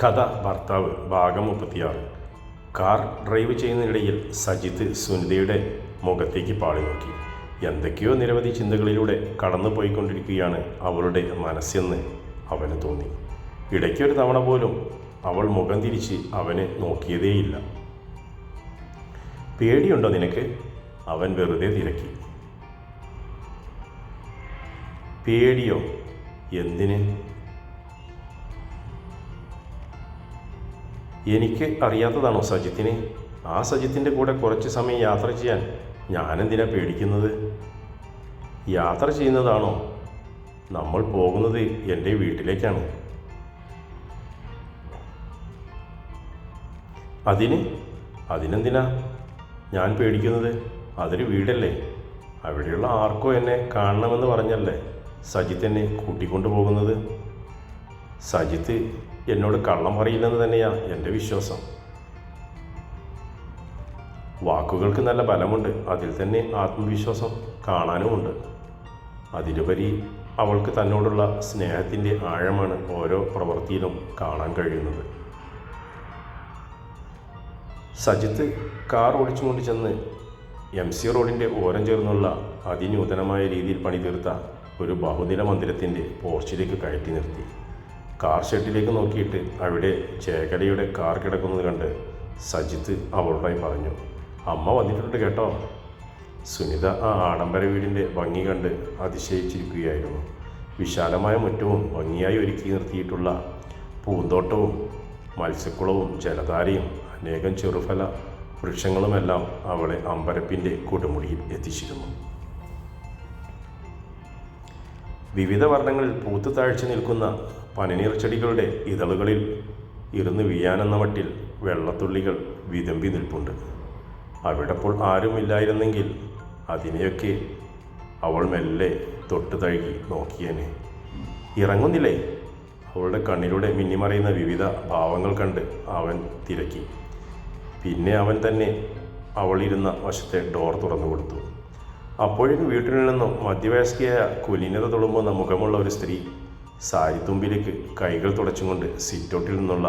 കഥ ഭർത്താവ് ഭാഗം 36. കാർ ഡ്രൈവ് ചെയ്യുന്നതിനിടയിൽ സജിത്ത് സുനിതയുടെ മുഖത്തേക്ക് പാളി നോക്കി. എന്തൊക്കെയോ നിരവധി ചിന്തകളിലൂടെ കടന്നു പോയിക്കൊണ്ടിരിക്കുകയാണ് അവളുടെ മനസ്സെന്ന് അവന് തോന്നി. ഇടയ്ക്കൊരു തവണ പോലും അവൾ മുഖം തിരിച്ച് അവനെ നോക്കിയതേയില്ല. പേടിയുണ്ടോ നിനക്ക്? അവൻ വെറുതെ തിരക്കി. പേടിയോ? എന്തിന്? എനിക്ക് അറിയാത്തതാണോ സജിത്തിന്? ആ സജിത്തിൻ്റെ കൂടെ കുറച്ച് സമയം യാത്ര ചെയ്യാൻ ഞാനെന്തിനാ പേടിക്കുന്നത്? യാത്ര ചെയ്യുന്നതാണോ? നമ്മൾ പോകുന്നത് എൻ്റെ വീട്ടിലേക്കാണ്. അതിനെന്തിനാ ഞാൻ പേടിക്കുന്നത്? അതൊരു വീടല്ലേ. അവിടെയുള്ള ആർക്കോ എന്നെ കാണണമെന്ന് പറഞ്ഞല്ലേ സജിത്ത് എന്നെ കൂട്ടിക്കൊണ്ടു പോകുന്നത്. സജിത്ത് എന്നോട് കള്ളം പറയില്ലെന്ന് തന്നെയാണ് എൻ്റെ വിശ്വാസം. വാക്കുകൾക്ക് നല്ല ബലമുണ്ട്, അതിൽ തന്നെ ആത്മവിശ്വാസം കാണാനുമുണ്ട്. അതിലുപരി അവൾക്ക് തന്നോടുള്ള സ്നേഹത്തിൻ്റെ ആഴമാണ് ഓരോ പ്രവൃത്തിയിലും കാണാൻ കഴിയുന്നത്. സജിത്ത് കാർ ഓടിച്ചുകൊണ്ട് ചെന്ന് MC റോഡിൻ്റെ ഓരം ചേർന്നുള്ള അതിനൂതനമായ രീതിയിൽ പണിതീർത്ത ഒരു ബഹുനില മന്ദിരത്തിൻ്റെ പോർച്ചിലേക്ക് കയറ്റി നിർത്തി. കാർ ഷെഡിലേക്ക് നോക്കിയിട്ട് അവിടെ ചേകലയുടെ കാർ കിടക്കുന്നത് കണ്ട് സജിത്ത് അവളോടായി പറഞ്ഞു, അമ്മ വന്നിട്ടുണ്ട് കേട്ടോ. സുനിത ആ ആഡംബര വീടിൻ്റെ ഭംഗി കണ്ട് അതിശയിച്ചിരിക്കുകയായിരുന്നു. വിശാലമായ മുറ്റവും ഭംഗിയായി ഒരുക്കി നിർത്തിയിട്ടുള്ള പൂന്തോട്ടവും മത്സ്യക്കുളവും ജലധാരയും അനേകം ചെറുഫല വൃക്ഷങ്ങളുമെല്ലാം അവളെ അമ്പരപ്പിൻ്റെ കൊടുമുടിയിൽ എത്തിച്ചിരുന്നു. വിവിധ വർണ്ണങ്ങളിൽ പൂത്തു താഴ്ച നിൽക്കുന്ന പനിനീർ ചെടികളുടെ ഇതളുകളിൽ ഇരുന്ന് വീഴാനെന്ന മട്ടിൽ വെള്ളത്തുള്ളികൾ വിതമ്പി നിൽപ്പുണ്ട്. അവിടപ്പോൾ ആരുമില്ലായിരുന്നെങ്കിൽ അതിനെയൊക്കെ അവൾ മെല്ലെ തൊട്ട് തഴുകി നോക്കിയേനെ. ഇറങ്ങുന്നില്ലേ? അവളുടെ കണ്ണിലൂടെ മിന്നിമറയുന്ന വിവിധ ഭാവങ്ങൾ കണ്ട് അവൻ തിരക്കി. പിന്നെ അവൻ തന്നെ അവളിരുന്ന വശത്തെ ഡോർ തുറന്നു കൊടുത്തു. അപ്പോഴേക്കും വീട്ടിൽ നിന്നും മധ്യവയസ്കയായ കുലീനത തുളുമ്പുന്ന മുഖമുള്ള ഒരു സ്ത്രീ സാരിത്തുമ്പിലേക്ക് കൈകൾ തുടച്ചുകൊണ്ട് സിറ്റൗട്ടിൽ നിന്നുള്ള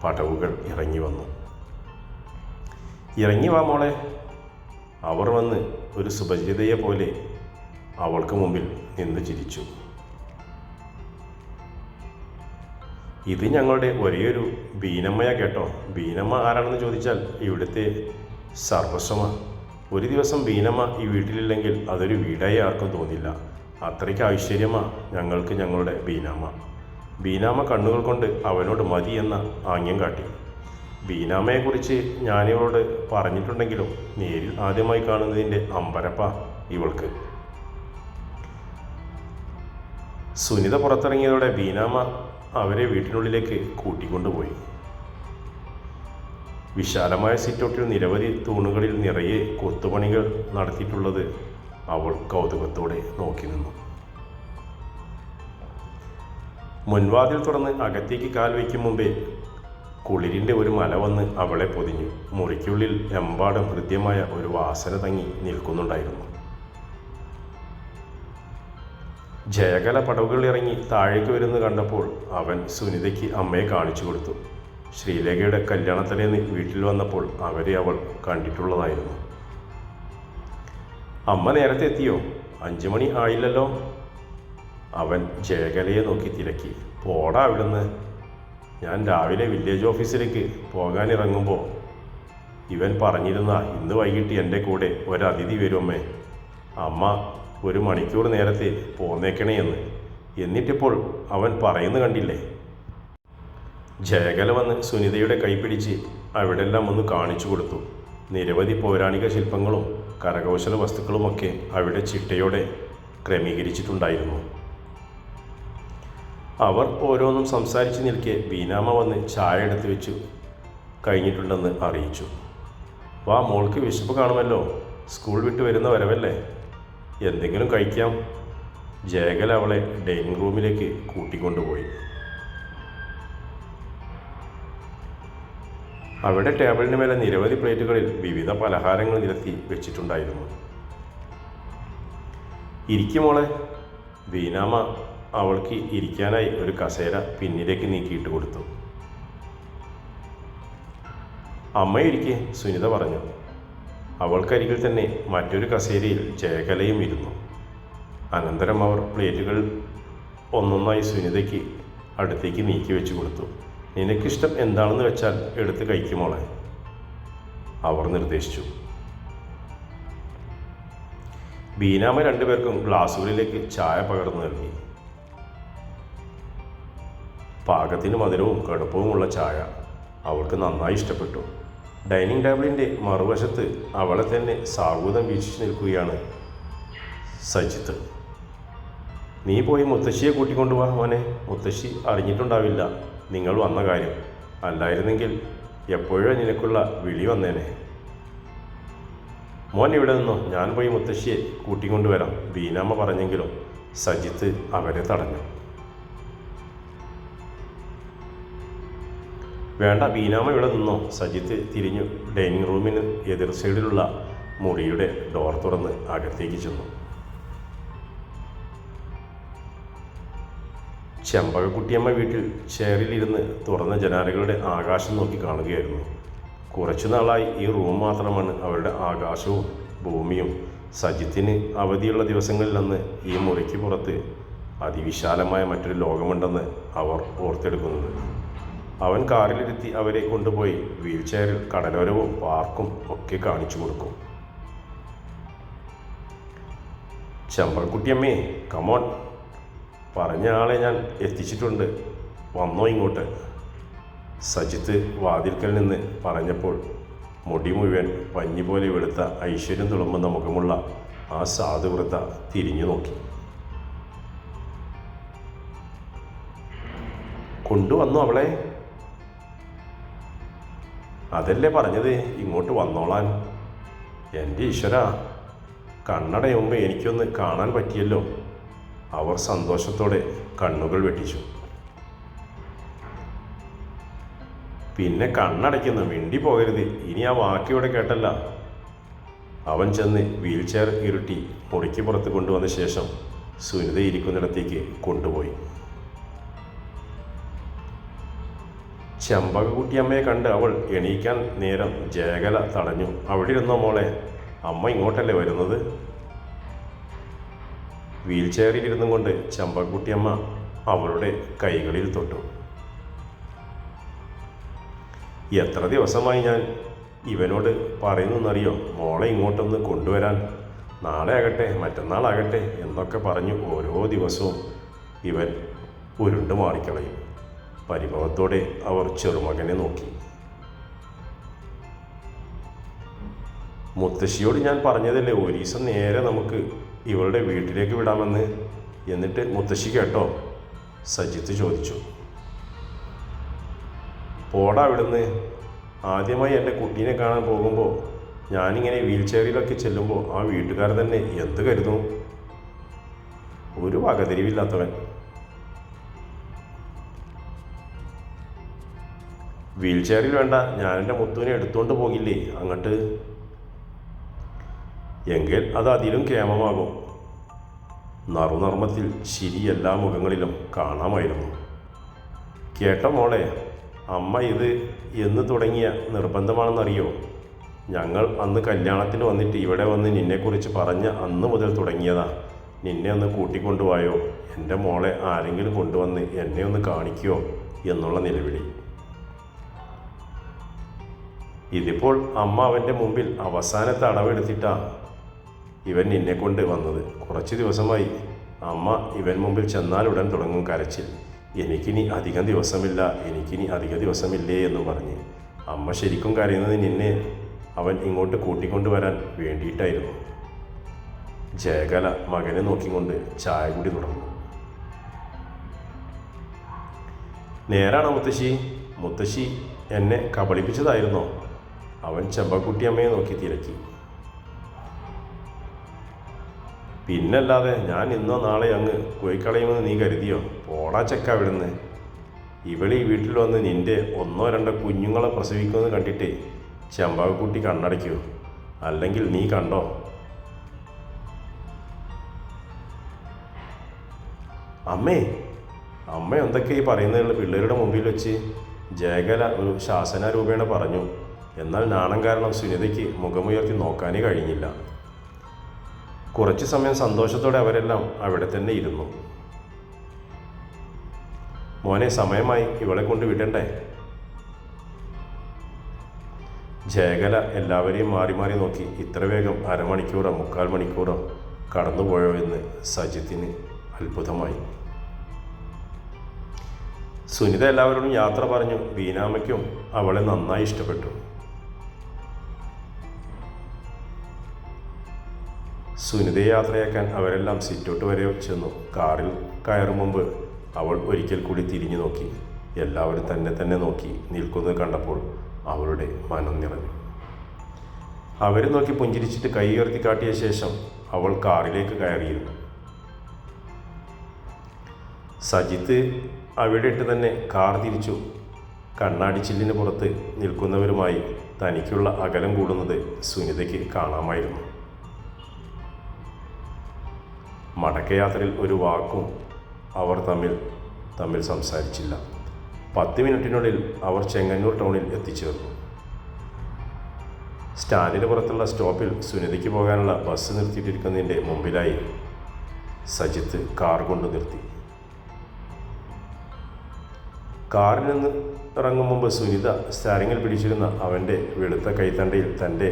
പടവുകൾ ഇറങ്ങി വന്നു. ഇറങ്ങി വാ മോളെ. അവർ വന്ന് ഒരു സുപരിചിതയെ പോലെ അവൾക്ക് മുമ്പിൽ നിന്ന് ചിരിച്ചു. ഇത് ഞങ്ങളുടെ ഒരേയൊരു ബീനമ്മയാ കേട്ടോ. ബീനമ്മ ആരാണെന്ന് ചോദിച്ചാൽ ഇവിടുത്തെ സർവസ്വമാണ്. ഒരു ദിവസം ബീനമ്മ ഈ വീട്ടിലില്ലെങ്കിൽ അതൊരു വീടായി ആർക്കും തോന്നില്ല. അത്രയ്ക്ക് ഐശ്വര്യമാണ് ഞങ്ങൾക്ക് ഞങ്ങളുടെ ബീനാമ്മ. ബീനാമ്മ കണ്ണുകൾ കൊണ്ട് അവനോട് മതി എന്ന ആംഗ്യം കാട്ടി. ബീനാമ്മയെക്കുറിച്ച് ഞാനിവളോട് പറഞ്ഞിട്ടുണ്ടെങ്കിലും നേരിൽ ആദ്യമായി കാണുന്നതിൻ്റെ അമ്പരപ്പ ഇവൾക്ക്. സുനിത പുറത്തിറങ്ങിയതോടെ ബീനാമ്മ അവരെ വീട്ടിനുള്ളിലേക്ക് കൂട്ടിക്കൊണ്ടുപോയി. വിശാലമായ സിറ്റൗട്ടിൽ നിരവധി തൂണുകളിൽ നിറയെ കൊത്തുപണികൾ നടത്തിയിട്ടുള്ളത് അവൾ കൗതുകത്തോടെ നോക്കി നിന്നു. മുൻവാതിൽ തുറന്ന് അകത്തേക്ക് കാൽ വയ്ക്കും മുമ്പേ കുളിരിൻ്റെ ഒരു മല വന്ന് അവളെ പൊതിഞ്ഞു. മുറിക്കുള്ളിൽ എമ്പാടും ഹൃദ്യമായ ഒരു വാസന തങ്ങി നിൽക്കുന്നുണ്ടായിരുന്നു. ജയകല പടവുകൾ ഇറങ്ങി താഴേക്ക് വരുന്നത് കണ്ടപ്പോൾ അവൻ സുനിതയ്ക്ക് അമ്മയെ കാണിച്ചു കൊടുത്തു. ശ്രീലേഖയുടെ കല്യാണത്തലേന്ന് വീട്ടിൽ വന്നപ്പോൾ അവരെ അവൾ കണ്ടിട്ടുള്ളതായിരുന്നു. അമ്മ നേരത്തെ എത്തിയോ? 5 മണി ആയില്ലല്ലോ. അവൻ ജയകലയെ നോക്കി തിരക്കി. പോടാ അവിടുന്ന്. ഞാൻ രാവിലെ വില്ലേജ് ഓഫീസിലേക്ക് പോകാനിറങ്ങുമ്പോൾ ഇവൻ പറഞ്ഞിരുന്ന ഇന്ന് വൈകിട്ട് എൻ്റെ കൂടെ ഒരതിഥി വരുമേ. അമ്മ 1 മണിക്കൂർ നേരത്തെ പോന്നേക്കണേ എന്ന്. എന്നിട്ടിപ്പോൾ അവൻ പറയുന്നു കണ്ടില്ലേ? ജയകല വന്ന് സുനിതയുടെ കൈപിടിച്ച് അവിടെല്ലാം ഒന്ന് കാണിച്ചു കൊടുത്തു. നിരവധി പൗരാണിക ശില്പങ്ങളും കരകൗശല വസ്തുക്കളുമൊക്കെ അവിടെ ചിട്ടയോടെ ക്രമീകരിച്ചിട്ടുണ്ടായിരുന്നു. അവർ ഓരോന്നും സംസാരിച്ച് നിൽക്കെ ബീനാമ്മ വന്ന് ചായ എടുത്ത് വെച്ചു കഴിഞ്ഞിട്ടുണ്ടെന്ന് അറിയിച്ചു. വാ, മോൾക്ക് വിശപ്പ് കാണുമല്ലോ. സ്കൂൾ വിട്ട് വരുന്ന വരവല്ലേ, എന്തെങ്കിലും കഴിക്കാം. ജയകല അവളെ ഡൈനിങ് റൂമിലേക്ക് കൂട്ടിക്കൊണ്ടുപോയി. അവിടെ ടേബിളിന് മേലെ നിരവധി പ്ലേറ്റുകളിൽ വിവിധ പലഹാരങ്ങൾ നിരത്തി വെച്ചിട്ടുണ്ടായിരുന്നു. ഇരിക്കുമോളെ. ബീനാമ്മ അവൾക്ക് ഇരിക്കാനായി ഒരു കസേര പിന്നിലേക്ക് നീക്കിയിട്ട് കൊടുത്തു. അമ്മയിരിക്കെ, സുനിത പറഞ്ഞു. അവൾക്കരികിൽ തന്നെ മറ്റൊരു കസേരയിൽ ജയകലയും ഇരുന്നു. അനന്തരം അവർ പ്ലേറ്റുകൾ ഒന്നൊന്നായി സുനിതയ്ക്ക് അടുത്തേക്ക് നീക്കി വെച്ചു കൊടുത്തു. നിനക്കിഷ്ടം എന്താണെന്ന് വെച്ചാൽ എടുത്ത് കഴിക്കുമോളെ, അവർ നിർദ്ദേശിച്ചു. ബീനാമ്മ രണ്ടുപേർക്കും ഗ്ലാസുകളിലേക്ക് ചായ പകർന്നു നൽകി. പാകത്തിന് മധുരവും കടുപ്പവുമുള്ള ചായ അവൾക്ക് നന്നായി ഇഷ്ടപ്പെട്ടു. ഡൈനിങ് ടേബിളിൻ്റെ മറുവശത്ത് അവളെ തന്നെ സാഗൂതം വീക്ഷിച്ച് നിൽക്കുകയാണ് സജിത്ത്. നീ പോയി മുത്തശ്ശിയെ കൂട്ടിക്കൊണ്ടുപോവാ മോനെ. മുത്തശ്ശി അറിഞ്ഞിട്ടുണ്ടാവില്ല നിങ്ങൾ വന്ന കാര്യം. അല്ലായിരുന്നെങ്കിൽ എപ്പോഴോ നിനക്കുള്ള വിളി വന്നേനെ. മോൻ ഇവിടെ നിന്നോ, ഞാൻ പോയി മുത്തശ്ശിയെ കൂട്ടിക്കൊണ്ടുവരാം, ബീനാമ്മ പറഞ്ഞെങ്കിലും സജിത്ത് അവരെ തടഞ്ഞു. വേണ്ട, ബീനാമ്മ ഇവിടെ നിന്നോ. സജിത്ത് തിരിഞ്ഞു ഡൈനിങ് റൂമിന് എതിർ സൈഡിലുള്ള മുറിയുടെ ഡോർ തുറന്ന് അകത്തേക്ക് ചെന്നു. ചെമ്പകക്കുട്ടിയമ്മ വീട്ടിൽ ചെയറിലിരുന്ന് തുറന്ന ജനാലകളുടെ ആകാശം നോക്കി കാണുകയായിരുന്നു. കുറച്ചു നാളായി ഈ റൂം മാത്രമാണ് അവരുടെ ആകാശവും ഭൂമിയും. സജിത്തിന് അവധിയുള്ള ദിവസങ്ങളിലന്ന് ഈ മുറിക്ക് പുറത്ത് അതിവിശാലമായ മറ്റൊരു ലോകമുണ്ടെന്ന് അവർ ഓർത്തെടുക്കുന്നത്. അവൻ കാറിലിരുത്തി അവരെ കൊണ്ടുപോയി വീൽ ചെയറിൽ കടലോരവും പാർക്കും ഒക്കെ കാണിച്ചു കൊടുക്കും. ചെമ്പകക്കുട്ടിയമ്മേ, കമോൺ, പറഞ്ഞ ആളെ ഞാൻ എത്തിച്ചിട്ടുണ്ട്, വന്നോ ഇങ്ങോട്ട്. സജിത്ത് വാതിൽക്കൽ നിന്ന് പറഞ്ഞപ്പോൾ മുടി മുഴുവൻ പഞ്ഞി പോലെ വെളുത്ത ഐശ്വര്യം തുളുമ്പുന്ന മുഖമുള്ള ആ സാധുവൃദ്ധ തിരിഞ്ഞു നോക്കി. കൊണ്ടുവന്നു അവളെ? അതല്ലേ പറഞ്ഞത്, ഇങ്ങോട്ട് വന്നോളാൻ. എൻ്റെ ഈശ്വര, കണ്ണടയുമ്പോൾ എനിക്കൊന്ന് കാണാൻ പറ്റിയല്ലോ. അവർ സന്തോഷത്തോടെ കണ്ണുകൾ വെട്ടിച്ചു. പിന്നെ കണ്ണടയ്ക്കുന്നു, മിണ്ടി പോകരുത്, ഇനി ആ വാക്കിയോടെ കേട്ടല്ല. അവൻ ചെന്ന് വീൽ ചെയർ ഇരുട്ടി മുറിക്ക് പുറത്ത് കൊണ്ടുവന്ന ശേഷം സുനിത ഇരിക്കുന്നിടത്തേക്ക് കൊണ്ടുപോയി. ചെമ്പകക്കുട്ടിയമ്മയെ കണ്ട് അവൾ എണീക്കാൻ നേരം ജയകല തടഞ്ഞു. അവിടെ ഇരുന്നോ മോളെ, അമ്മ ഇങ്ങോട്ടല്ലേ വരുന്നത്. വീൽ ചെയറിലിരുന്നും കൊണ്ട് ചെമ്പകക്കുട്ടിയമ്മ അവളുടെ കൈകളിൽ തൊട്ടു. എത്ര ദിവസമായി ഞാൻ ഇവനോട് പറയുന്നറിയോ, മോളെ ഇങ്ങോട്ടൊന്ന് കൊണ്ടുവരാൻ, നാളെ ആകട്ടെ മറ്റന്നാളാകട്ടെ എന്നൊക്കെ പറഞ്ഞു ഓരോ ദിവസവും ഇവൻ ഉരുണ്ട് മാറിക്കളയും. പരിഭവത്തോടെ അവർ ചെറുമകനെ നോക്കി. മുത്തശ്ശിയോട് ഞാൻ പറഞ്ഞതല്ലേ ഒരു ദിവസം നേരെ നമുക്ക് ഇവളുടെ വീട്ടിലേക്ക് വിടാമെന്ന്, എന്നിട്ട് മുത്തശ്ശി കേട്ടോ? സജിത്ത് ചോദിച്ചു. പോടാ അവിടുന്ന്. ആദ്യമായി എൻ്റെ കുട്ടീനെ കാണാൻ പോകുമ്പോൾ ഞാനിങ്ങനെ വീൽ ചെയറിലൊക്കെ ചെല്ലുമ്പോൾ ആ വീട്ടുകാർ തന്നെ എന്ത് കരുതും? ഒരു വകതിരിവില്ലാത്തവൻ. വീൽ ചെയറിൽ വേണ്ട, ഞാൻ എൻ്റെ മുത്തുവിനെ എടുത്തുകൊണ്ട് പോകില്ലേ അങ്ങോട്ട്. എങ്കിൽ അത് അതിലും കേമമാകും. നറുനർമ്മത്തിൽ ചിരി എല്ലാ മുഖങ്ങളിലും കാണാമായിരുന്നു. കേട്ടോ മോളെ, അമ്മ ഇത് എന്ന് തുടങ്ങിയ നിർബന്ധമാണെന്നറിയോ? ഞങ്ങൾ അന്ന് കല്യാണത്തിന് വന്നിട്ട് ഇവിടെ വന്ന് നിന്നെക്കുറിച്ച് പറഞ്ഞ അന്ന് മുതൽ തുടങ്ങിയതാ. നിന്നെ ഒന്ന് കൂട്ടിക്കൊണ്ടുപോയോ, എൻ്റെ മോളെ ആരെങ്കിലും കൊണ്ടുവന്ന് എന്നെ ഒന്ന് കാണിക്കുമോ എന്നുള്ള നിലവിളി. ഇതിപ്പോൾ അമ്മ അവൻ്റെ മുമ്പിൽ അവസാനത്തെ അടവെടുത്തിട്ടാ ഇവൻ നിന്നെ കൊണ്ട് വന്നത്. കുറച്ച് ദിവസമായി അമ്മ ഇവൻ മുമ്പിൽ ചെന്നാലുടൻ തുടങ്ങും കരച്ചിൽ. എനിക്കിനി അധികം ദിവസമില്ല, എനിക്കിനി അധിക ദിവസമില്ലേ എന്ന് പറഞ്ഞ്. അമ്മ ശരിക്കും കരയുന്നത് നിന്നെ അവൻ ഇങ്ങോട്ട് കൂട്ടിക്കൊണ്ടുവരാൻ വേണ്ടിയിട്ടായിരുന്നു. ജയകല മകനെ നോക്കിക്കൊണ്ട് ചായ കൂടി തുടർന്നു. നേരാണോ മുത്തശ്ശി? മുത്തശ്ശി എന്നെ കബളിപ്പിച്ചതായിരുന്നോ? അവൻ ചെമ്പക്കുട്ടിയമ്മയെ നോക്കി തിരക്കി. പിന്നല്ലാതെ, ഞാൻ ഇന്നോ നാളെ അങ്ങ് പോയിക്കളയുമെന്ന് നീ കരുതിയോ? പോടാ ചെക്ക അവിടുന്ന്. ഇവളീ വീട്ടിൽ വന്ന് നിൻ്റെ ഒന്നോ രണ്ടോ കുഞ്ഞുങ്ങളെ പ്രസവിക്കുമെന്ന് കണ്ടിട്ടേ ചെമ്പകക്കുട്ടി കണ്ണടയ്ക്കൂ, അല്ലെങ്കിൽ നീ കണ്ടോ? അമ്മ എന്തൊക്കെ ഈ പറയുന്നതിലുള്ള പിള്ളേരുടെ മുമ്പിൽ വെച്ച് ജയകല ഒരു ശാസന രൂപേണ പറഞ്ഞു. എന്നാൽ നാണം കാരണം സുനിതയ്ക്ക് മുഖമുയർത്തി നോക്കാനേ കഴിഞ്ഞില്ല. കുറച്ചു സമയം സന്തോഷത്തോടെ അവരെല്ലാം അവിടെ തന്നെ ഇരുന്നു. മോനെ, സമയമായി, ഇവളെ കൊണ്ട് വിടണ്ടേ? ജയകല എല്ലാവരെയും മാറി മാറി നോക്കി. ഇത്ര വേഗം അരമണിക്കൂറോ 3/4 മണിക്കൂറോ കടന്നുപോയോ എന്ന് സജിത്തിന് അത്ഭുതമായി. സുനിത എല്ലാവരോടും യാത്ര പറഞ്ഞു. ബീനാമ്മയ്ക്കും അവളെ നന്നായി ഇഷ്ടപ്പെട്ടു. സുനിതയെ യാത്രയാക്കാൻ അവരെല്ലാം സിറ്റൗട്ട് വരെ ചെന്നു. കാറിൽ കയറും മുമ്പ് അവൾ ഒരിക്കൽ കൂടി തിരിഞ്ഞു നോക്കി. എല്ലാവരും തന്നെ നോക്കി നിൽക്കുന്നത് കണ്ടപ്പോൾ അവളുടെ മനം നിറഞ്ഞു. അവരെ നോക്കി പുഞ്ചിരിച്ചിട്ട് കൈ ഉയർത്തി കാട്ടിയ ശേഷം അവൾ കാറിലേക്ക് കയറിയിരുന്നു. സജിത്ത് അവിടെ ഇട്ട് തന്നെ കാർ തിരിച്ചു. കണ്ണാടിച്ചില്ലിന് പുറത്ത് നിൽക്കുന്നവരുമായി തനിക്കുള്ള അകലം കൂടുന്നത് സുനിതയ്ക്ക് കാണാമായിരുന്നു. മടക്കയാത്രയിൽ ഒരു വാക്കും അവർ തമ്മിൽ സംസാരിച്ചില്ല. 10 മിനിറ്റിനുള്ളിൽ അവർ ചെങ്ങന്നൂർ ടൗണിൽ എത്തിച്ചേർന്നു. സ്റ്റാൻഡിന് പുറത്തുള്ള സ്റ്റോപ്പിൽ സുനിതയ്ക്ക് പോകാനുള്ള ബസ് നിർത്തിയിട്ടിരിക്കുന്നതിൻ്റെ മുമ്പിലായി സജിത്ത് കാർ കൊണ്ട് നിർത്തി. കാറിൽ നിന്ന് ഇറങ്ങും മുമ്പ് സുനിത സ്റ്റാരിങ്ങിൽ പിടിച്ചിരുന്ന അവൻ്റെ വെളുത്ത കൈത്തണ്ടയിൽ തൻ്റെ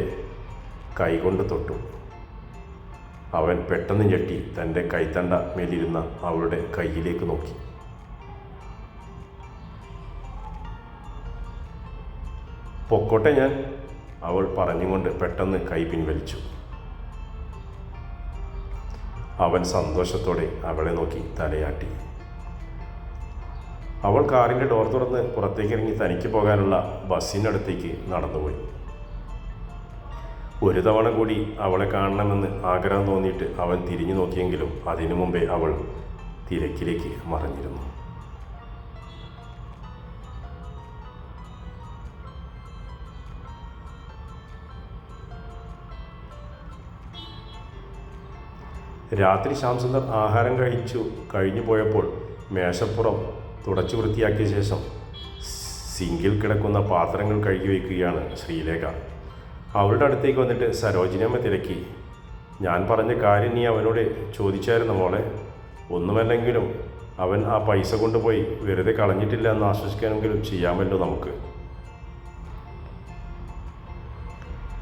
കൈകൊണ്ട് തൊട്ടു. അവൻ പെട്ടെന്ന് ഞെട്ടി തൻ്റെ കൈത്തണ്ട മേലിരുന്ന അവളുടെ കയ്യിലേക്ക് നോക്കി. പൊക്കോട്ടെ ഞാൻ, അവൾ പറഞ്ഞുകൊണ്ട് പെട്ടെന്ന് കൈ പിൻവലിച്ചു. അവൻ സന്തോഷത്തോടെ അവളെ നോക്കി തലയാട്ടി. അവൾ കാറിൻ്റെ ഡോർ തുറന്ന് പുറത്തേക്കിറങ്ങി തനിക്ക് പോകാനുള്ള ബസ്സിനടുത്തേക്ക് നടന്നുപോയി. ഒരു തവണ കൂടി അവളെ കാണണമെന്ന് ആഗ്രഹം തോന്നിയിട്ട് അവൻ തിരിഞ്ഞു നോക്കിയെങ്കിലും അതിനു മുമ്പേ അവൾ തിരക്കിലേക്ക് മറഞ്ഞിരുന്നു. രാത്രി ശ്യാംസുന്ദർ ആഹാരം കഴിഞ്ഞു പോയപ്പോൾ മേശപ്പുറം തുടച്ചു വൃത്തിയാക്കിയ ശേഷം സിങ്കിൽ കിടക്കുന്ന പാത്രങ്ങൾ കഴുകി വയ്ക്കുകയാണ് ശ്രീലേഖ. അവളുടെ അടുത്തേക്ക് വന്നിട്ട് സരോജിനിയമ്മ തിരക്കി. ഞാൻ പറഞ്ഞ കാര്യം നീ അവനോട് ചോദിച്ചായിരുന്നു മോളെ? ഒന്നുമല്ലെങ്കിലും അവൻ ആ പൈസ കൊണ്ടുപോയി വെറുതെ കളഞ്ഞിട്ടില്ല എന്ന് ആശ്വസിക്കാനെങ്കിലും ചെയ്യാമല്ലോ നമുക്ക്.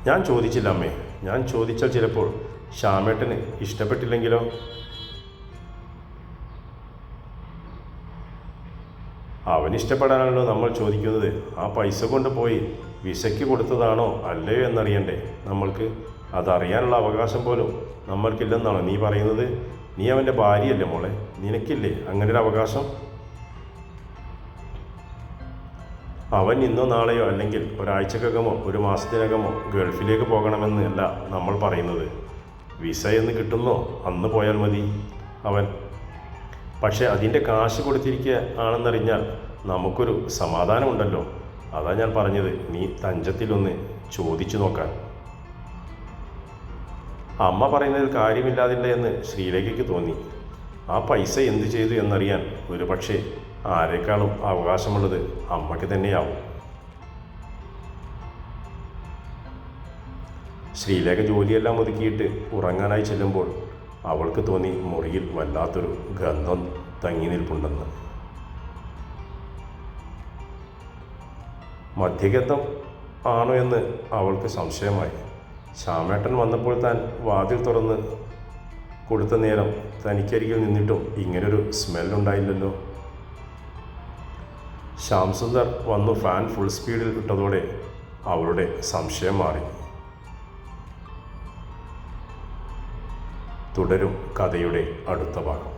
ഞാൻ ചോദിച്ചില്ല അമ്മേ. ഞാൻ ചോദിച്ചാൽ ചിലപ്പോൾ ശ്യാമേട്ടന് ഇഷ്ടപ്പെട്ടില്ലെങ്കിലോ? അവനിഷ്ടപ്പെടാനാണല്ലോ നമ്മൾ ചോദിക്കുന്നത്. ആ പൈസ കൊണ്ടുപോയി വിസയ്ക്ക് കൊടുത്തതാണോ അല്ലയോ എന്നറിയണ്ടേ നമ്മൾക്ക്? അതറിയാനുള്ള അവകാശം പോലും നമ്മൾക്കില്ലെന്നാണോ നീ പറയുന്നത്? നീ അവൻ്റെ ഭാര്യയല്ലേ മോളെ? നിനക്കില്ലേ അങ്ങനൊരു അവകാശം? അവൻ ഇന്നോ നാളെയോ അല്ലെങ്കിൽ ഒരാഴ്ചക്കകമോ ഒരു മാസത്തിനകമോ ഗൾഫിലേക്ക് പോകണമെന്നല്ല നമ്മൾ പറയുന്നത്. വിസ എന്ന് കിട്ടുന്നോ അന്ന് പോയാൽ മതി അവൻ. പക്ഷേ അതിൻ്റെ കാശ് കൊടുത്തിരിക്കുക ആണെന്നറിഞ്ഞാൽ നമുക്കൊരു സമാധാനമുണ്ടല്ലോ. അതാ ഞാൻ പറഞ്ഞത് നീ തഞ്ചത്തിലൊന്ന് ചോദിച്ചു നോക്കാൻ. അമ്മ പറയുന്നതിൽ കാര്യമില്ലാതില്ല എന്ന് ശ്രീലേഖയ്ക്ക് തോന്നി. ആ പൈസ എന്തു ചെയ്തു എന്നറിയാൻ ഒരു പക്ഷേ ആരെക്കാളും അവകാശമുള്ളത് അമ്മയ്ക്ക് തന്നെയാവും. ശ്രീലേഖ ജോലിയെല്ലാം ഒതുക്കിയിട്ട് ഉറങ്ങാനായി ചെല്ലുമ്പോൾ അവൾക്ക് തോന്നി മുറിയിൽ വല്ലാത്തൊരു ഗന്ധം തങ്ങി നിൽപ്പുണ്ടെന്ന്. മദ്യഗന്ധം ആണോ എന്ന് അവൾക്ക് സംശയമായി. ശ്യാമേട്ടൻ വന്നപ്പോൾ താൻ വാതിൽ തുറന്ന് കൊടുത്ത നേരം തനിക്കരികിൽ നിന്നിട്ടും ഇങ്ങനൊരു സ്മെല്ലുണ്ടായില്ലല്ലോ. ശ്യാംസുന്ദർ വന്നു ഫാൻ ഫുൾ സ്പീഡിൽ ഇട്ടതോടെ അവളുടെ സംശയം മാറി. തുടരും കഥയുടെ അടുത്ത ഭാഗം.